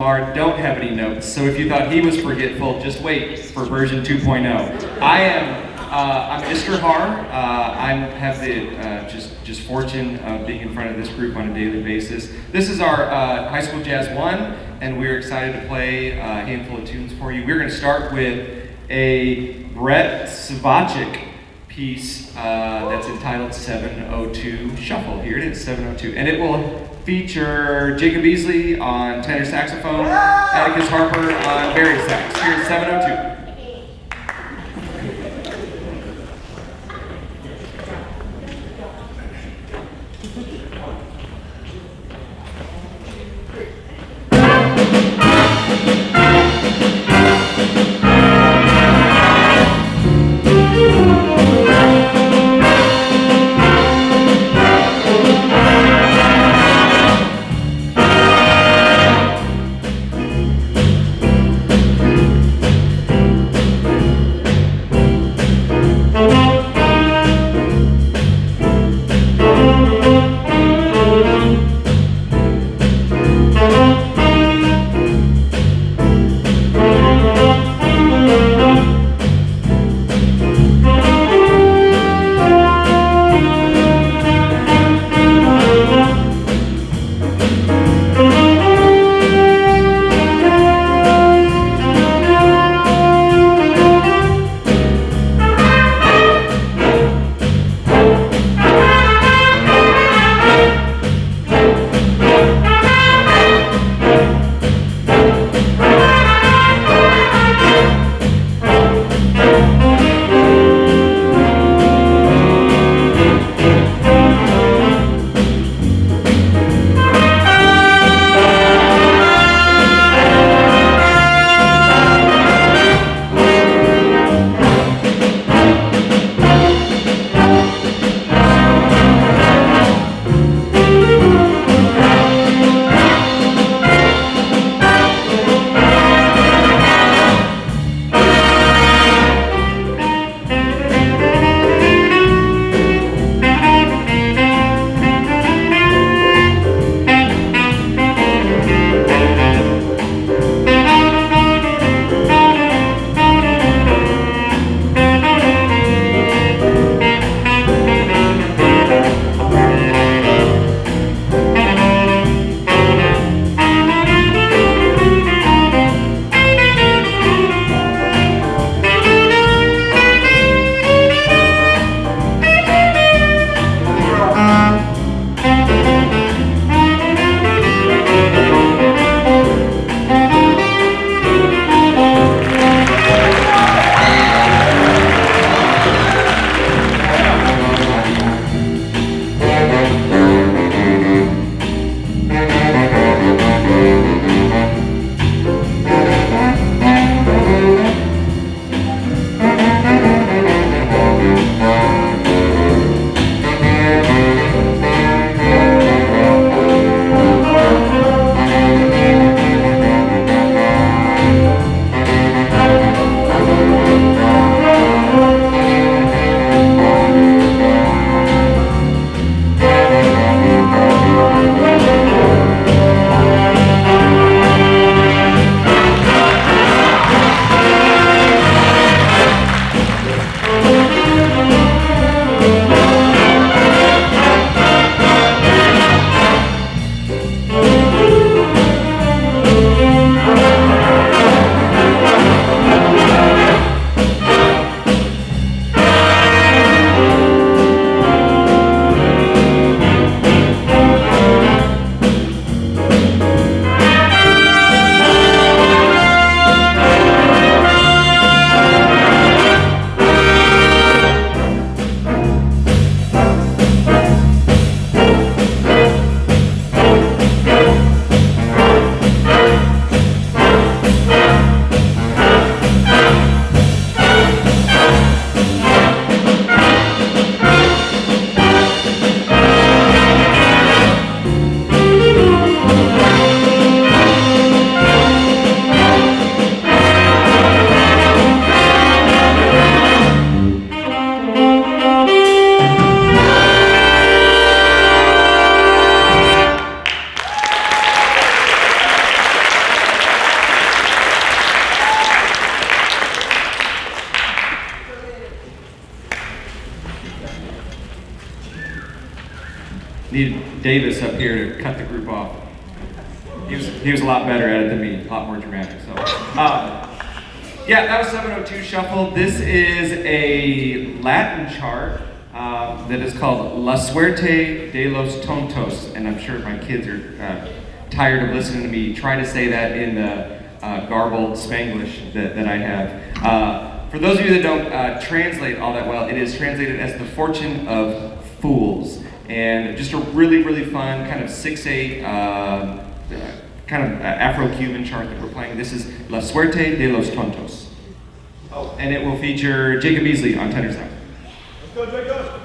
don't have any notes, so if you thought he was forgetful, just wait for version 2.0. I'm Mr. Har. I have the just fortune of being in front of this group on a daily basis. This is our High School Jazz I, and we're excited to play a handful of tunes for you. We're going to start with a Brett Savachik piece that's entitled 702 Shuffle. Here it is, 702. And it will feature Jacob Beasley on tenor saxophone, Atticus Harper on baritone sax. Here's 702. needed Davis up here to cut the group off. He was a lot better at it than me, a lot more dramatic. So, yeah, that was 702 Shuffle. This is a Latin chart that is called La Suerte de los Tontos, and I'm sure my kids are tired of listening to me try to say that in the garbled Spanglish that I have. For those of you that don't translate all that well, it is translated as the Fortune of Fools, and just a really, really fun kind of 6/8 kind of Afro-Cuban chart that we're playing. This is La Suerte de los Tontos. Oh, and it will feature Jacob Beasley on tenor sax. Let's go, Jacob!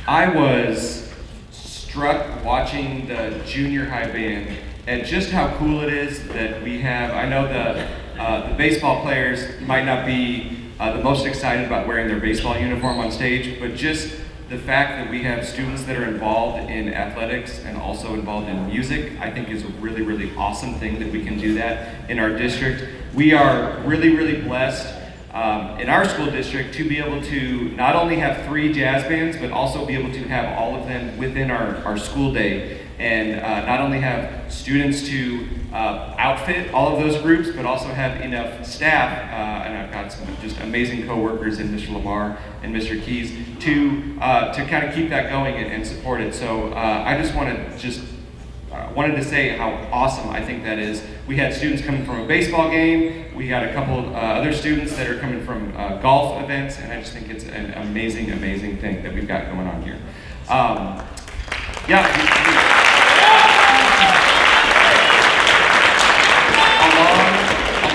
I was struck watching the junior high band at just how cool it is that we have. I know the baseball players might not be the most excited about wearing their baseball uniform on stage, but just the fact that we have students that are involved in athletics and also involved in music, I think is a really, really awesome thing that we can do that in our district. We are really, really blessed in our school district to be able to not only have 3 jazz bands, but also be able to have all of them within our school day, and not only have students to outfit all of those groups, but also have enough staff, and I've got some just amazing co-workers in Mr. Lamar and Mr. Keys to kind of keep that going and support it. So I just wanted to say how awesome I think that is. We had students coming from a baseball game. We got a couple other students that are coming from golf events, and I just think it's an amazing, amazing thing that we've got going on here.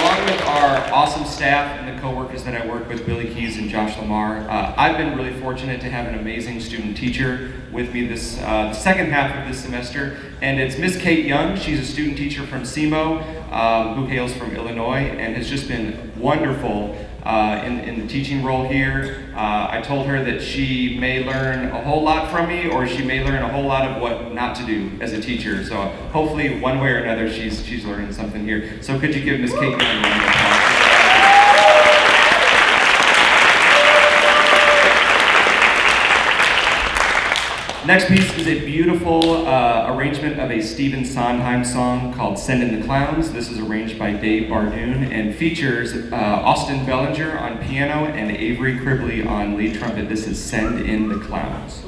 Along with our awesome staff and the co-workers that I work with, Billy Keys and Josh Lamar, I've been really fortunate to have an amazing student teacher with me this the second half of this semester, and it's Miss Kate Young. She's a student teacher from SEMO, who hails from Illinois, and has just been wonderful in the teaching role here. I told her that she may learn a whole lot from me, or she may learn a whole lot of what not to do as a teacher. So hopefully, one way or another, she's learning something here. So could you give Miss Kate Young a round of applause? Next piece is a beautiful arrangement of a Stephen Sondheim song called Send in the Clowns. This is arranged by Dave Bardoon and features Austin Bellinger on piano and Avery Cribley on lead trumpet. This is Send in the Clowns.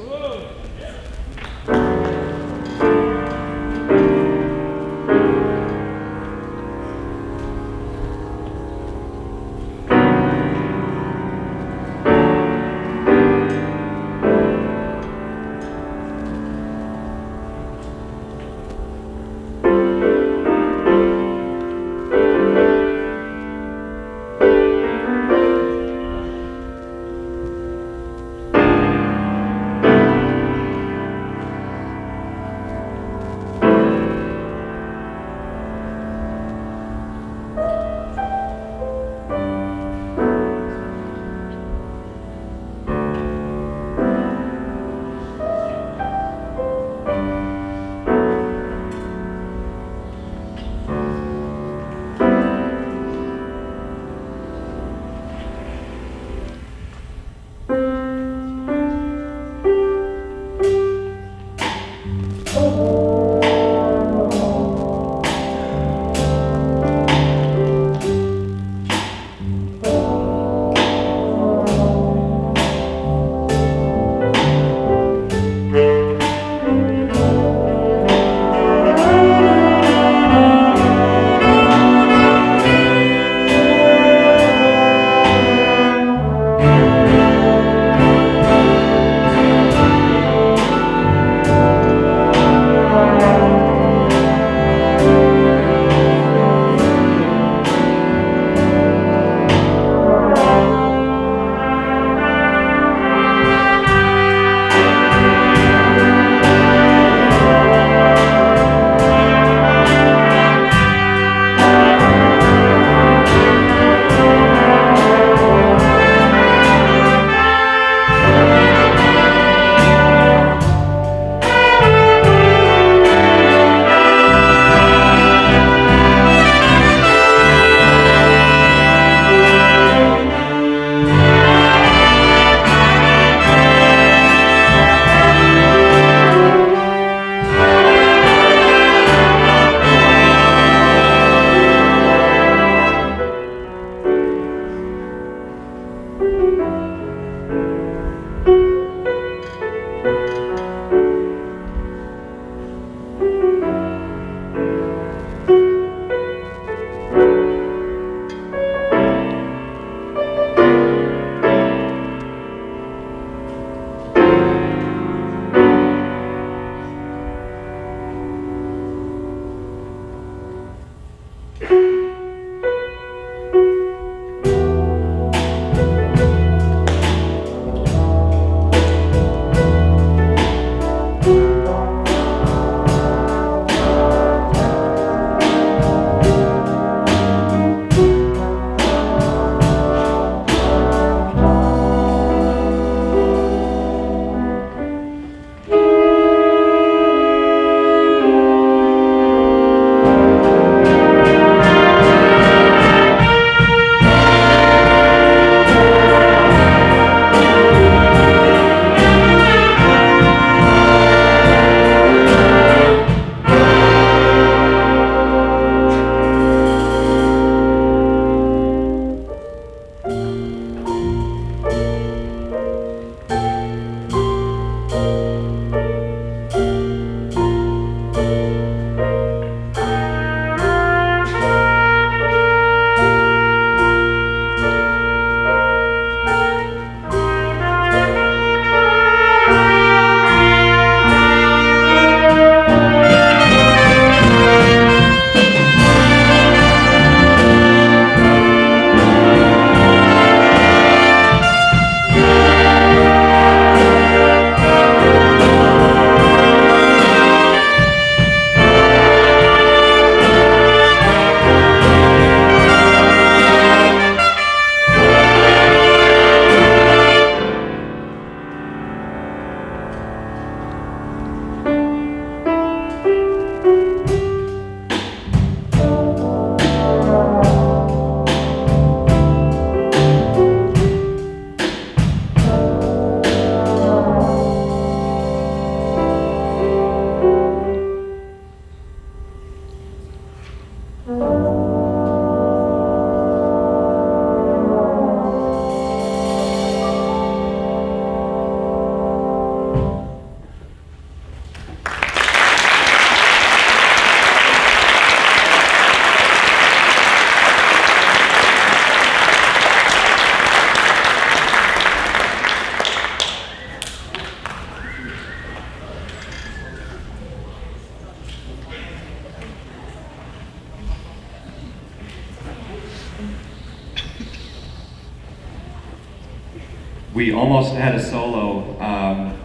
we almost had a solo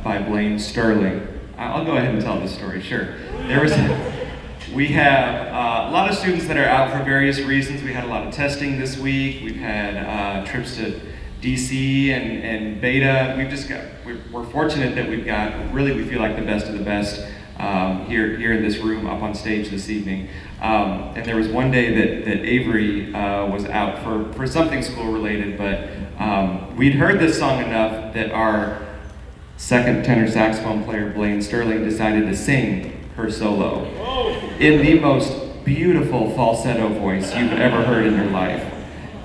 by Blaine Sterling. I'll go ahead and tell this story, sure. We have a lot of students that are out for various reasons. We had a lot of testing this week. We've had trips to DC and Beta. We're fortunate that we've got, really we feel like the best of the best here in this room up on stage this evening. And there was one day that Avery was out for something school related, but we'd heard this song enough that our second tenor saxophone player, Blaine Sterling, decided to sing her solo in the most beautiful falsetto voice you've ever heard in your life.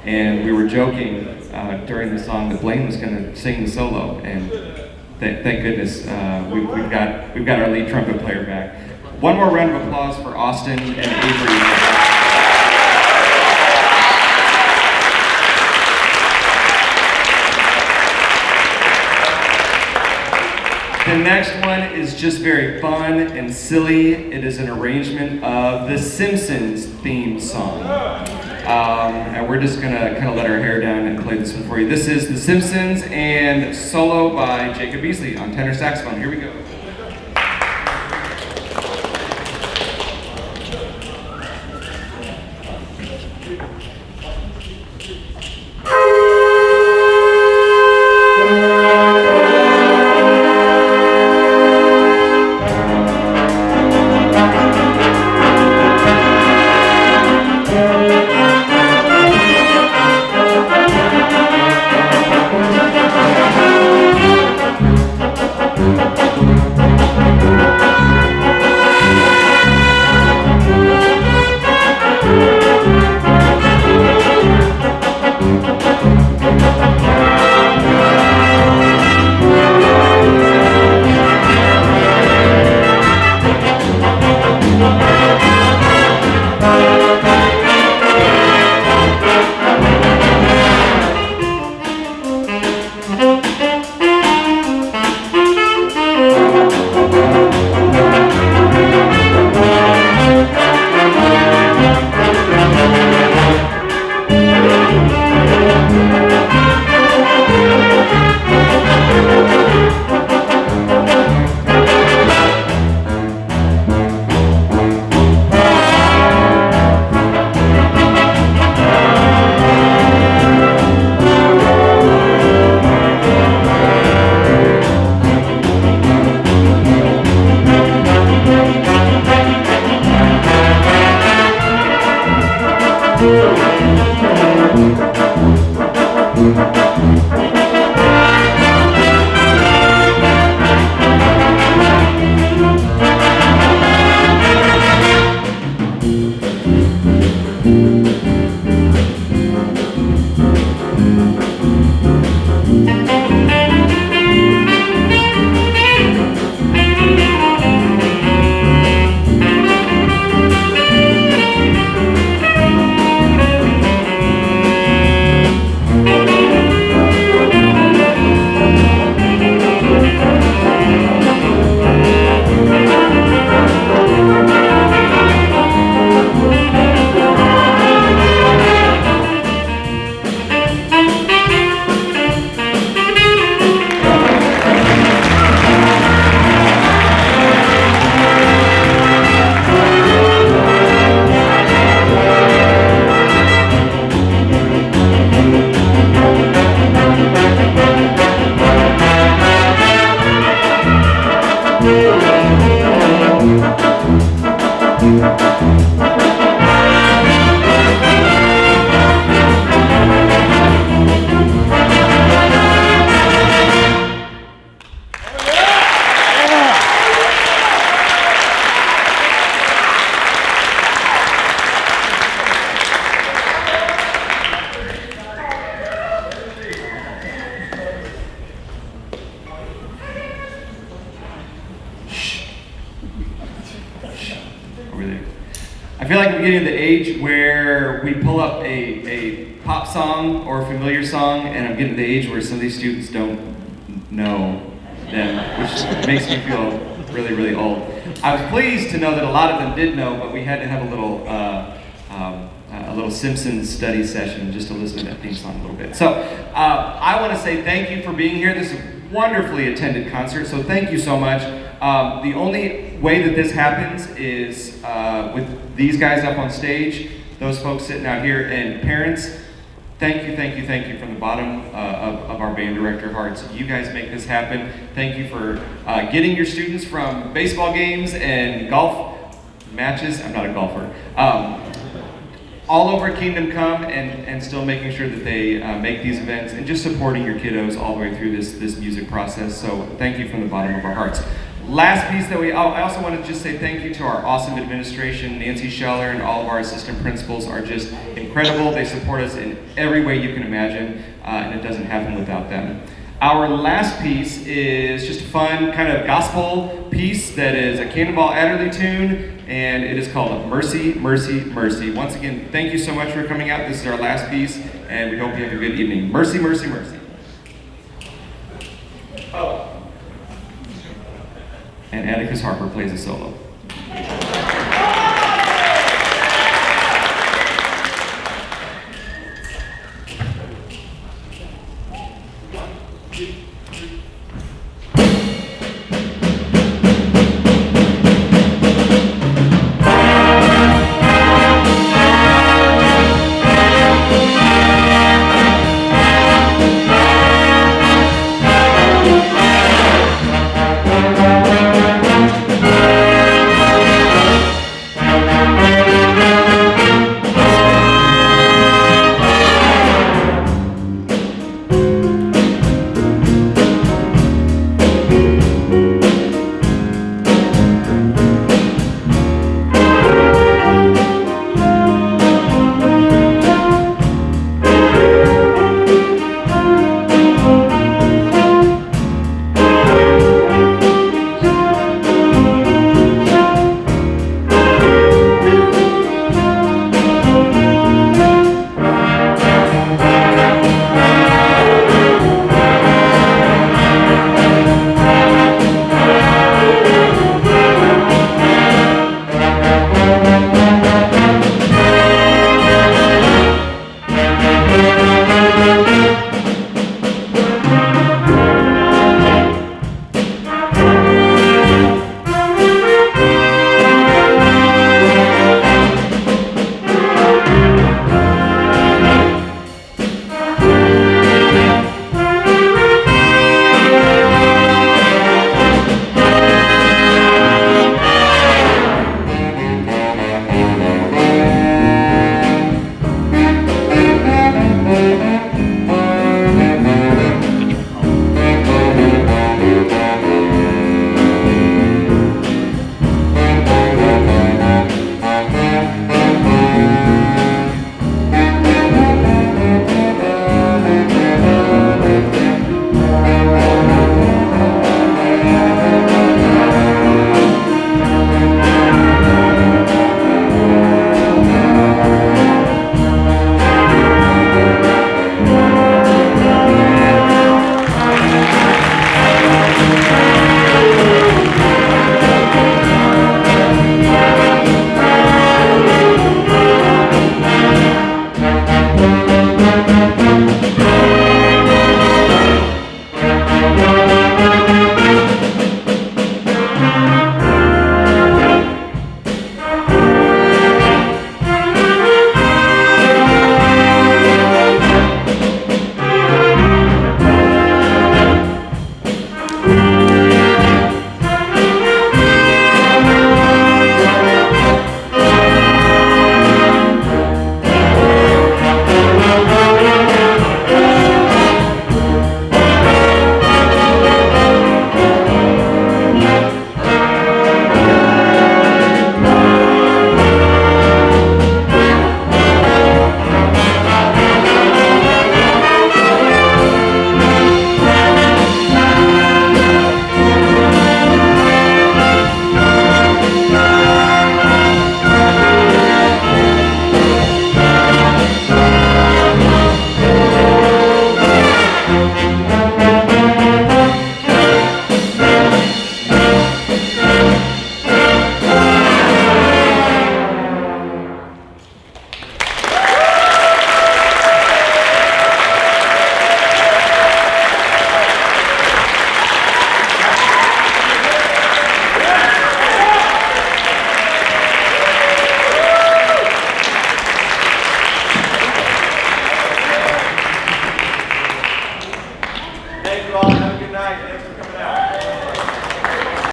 And we were joking during the song that Blaine was going to sing the solo, and thank goodness we've got our lead trumpet player back. One more round of applause for Austin and Avery. The next one is just very fun and silly. It is an arrangement of the Simpsons theme song. And we're just gonna kind of let our hair down and play this one for you. This is The Simpsons and solo by Jacob Beasley on tenor saxophone. Here we go. I feel like I'm getting to the age where we pull up a pop song or a familiar song, and I'm getting to the age where some of these students don't know them, which makes me feel really, really old. I was pleased to know that a lot of them did know, but we had to have a a little Simpsons study session just to listen to that theme song a little bit. So I want to say thank you for being here. This is a wonderfully attended concert, so thank you so much. The only way that this happens is with these guys up on stage, those folks sitting out here, and parents, thank you from the bottom of our band director hearts. You guys make this happen. Thank you for getting your students from baseball games and golf matches. I'm not a golfer. All over Kingdom Come and still making sure that they make these events and just supporting your kiddos all the way through this music process. So thank you from the bottom of our hearts. Last piece that I also want to just say thank you to our awesome administration. Nancy Scheller and all of our assistant principals are just incredible. They support us in every way you can imagine, and it doesn't happen without them. Our last piece is just a fun kind of gospel piece that is a Cannonball Adderley tune, and it is called Mercy, Mercy, Mercy. Once again, thank you so much for coming out. This is our last piece, and we hope you have a good evening. Mercy, mercy, mercy. Oh. And Atticus Harper plays a solo.